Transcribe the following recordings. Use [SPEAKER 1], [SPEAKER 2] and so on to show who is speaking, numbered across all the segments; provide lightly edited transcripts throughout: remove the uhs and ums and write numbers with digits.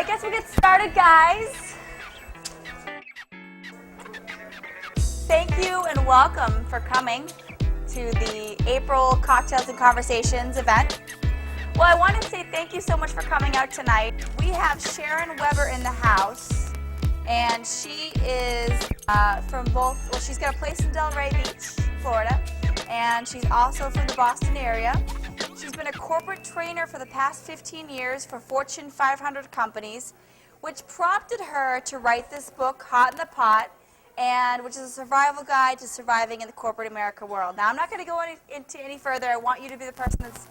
[SPEAKER 1] I guess we'll get started, guys. Thank you and welcome for coming to the April Cocktails and Conversations event. Well, I want to say thank you so much for coming out tonight. We have Sharon Weber in the house, and she is from both, well, she's got a place in Delray Beach, Florida, and she's also from the Boston area. She's been a corporate trainer for the past 15 years for Fortune 500 companies, which prompted her to write this book, Hot in the Pot, and which is a survival guide to surviving in the corporate America world. Now, I'm not going to go into any further. I want you to be the person that's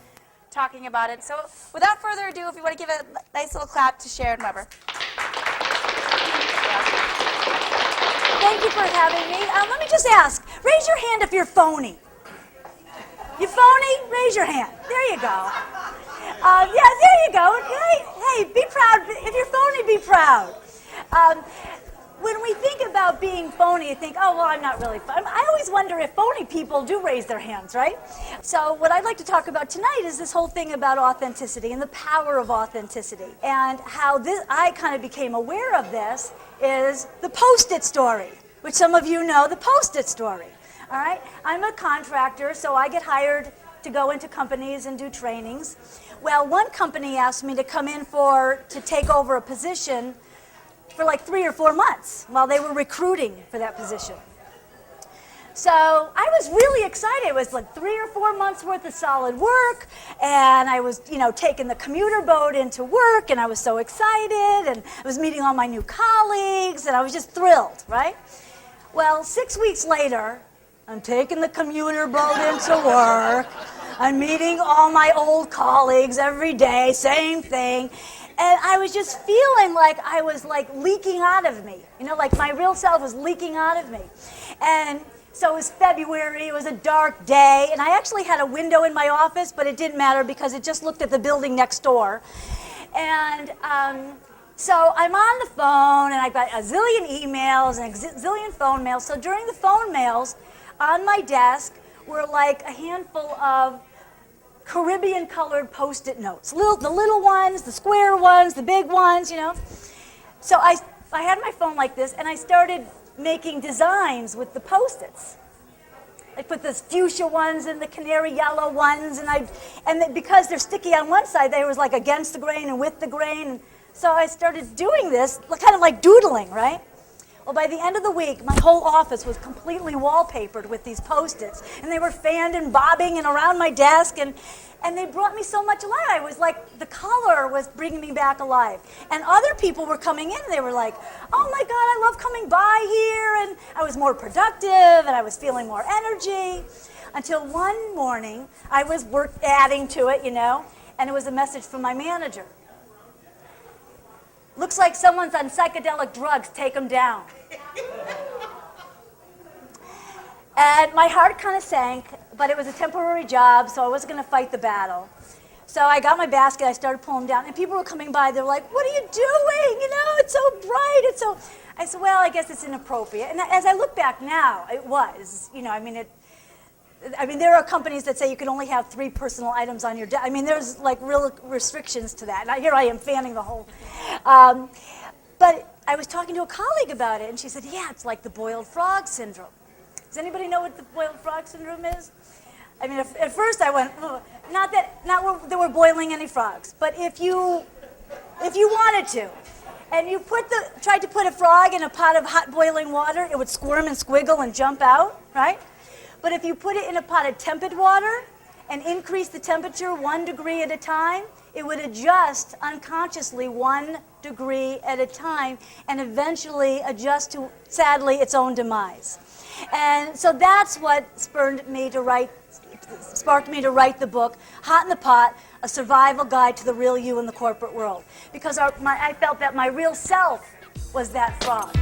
[SPEAKER 1] talking about it. So without further ado, if you want to give a nice little clap to Sharon Weber.
[SPEAKER 2] Thank you for having me. Let me just ask, raise your hand if you're phony. You phony? Raise your hand. There you go. Yeah, there you go. Hey, be proud. If you're phony, be proud. When we think about being phony, you think, oh, well, I'm not really phony. I always wonder if phony people do raise their hands, right? So what I'd like to talk about tonight is this whole thing about authenticity and the power of authenticity. And how I kind of became aware of this is the Post-it story, which some of you know, the Post-it story. All right? I'm a contractor, so I get hired to go into companies and do trainings. Well, one company asked me to come in to take over a position for like 3 or 4 months while they were recruiting for that position. So I was really excited. It was like 3 or 4 months worth of solid work, and I was, taking the commuter boat into work, and I was so excited, and I was meeting all my new colleagues, and I was just thrilled, right? Well, 6 weeks later, I'm taking the commuter boat into work. I'm meeting all my old colleagues every day, same thing. And I was just feeling like I was like leaking out of me. Like my real self was leaking out of me. And so it was February, it was a dark day, and I actually had a window in my office, but it didn't matter because it just looked at the building next door. And so I'm on the phone, and I've got a zillion emails and a zillion phone mails. So during the phone mails, on my desk were like a handful of Caribbean-colored Post-it notes. The little ones, the square ones, the big ones, So I had my phone like this, and I started making designs with the Post-its. I put the fuchsia ones and the canary yellow ones, and because they're sticky on one side, they was like against the grain and with the grain. So I started doing this, kind of like doodling, right? Well, by the end of the week, my whole office was completely wallpapered with these Post-its, and they were fanned and bobbing and around my desk, and they brought me so much alive. I was like, the color was bringing me back alive. And other people were coming in, and they were like, oh my God, I love coming by here, and I was more productive, and I was feeling more energy, until one morning, I was adding to it, and it was a message from my manager. Looks like someone's on psychedelic drugs, take them down. And my heart kind of sank, but it was a temporary job, so I wasn't going to fight the battle. So I got my basket, I started pulling them down, and people were coming by, they were like, what are you doing? It's so bright, I said, well, I guess it's inappropriate. And as I look back now, it was, there are companies that say you can only have 3 personal items on your desk. There's like real restrictions to that. And here I am fanning the whole. But I was talking to a colleague about it, and she said, yeah, it's like the boiled frog syndrome. Does anybody know what the boiled frog syndrome is? At first I went, oh, not that we're boiling any frogs, but if you wanted to, and you tried to put a frog in a pot of hot boiling water, it would squirm and squiggle and jump out, right? But if you put it in a pot of tepid water and increase the temperature 1 degree at a time, it would adjust unconsciously 1 degree at a time and eventually adjust to, sadly, its own demise. And so that's what sparked me to write the book, Hot in the Pot, A Survival Guide to the Real You in the Corporate World. Because I felt that my real self was that frog.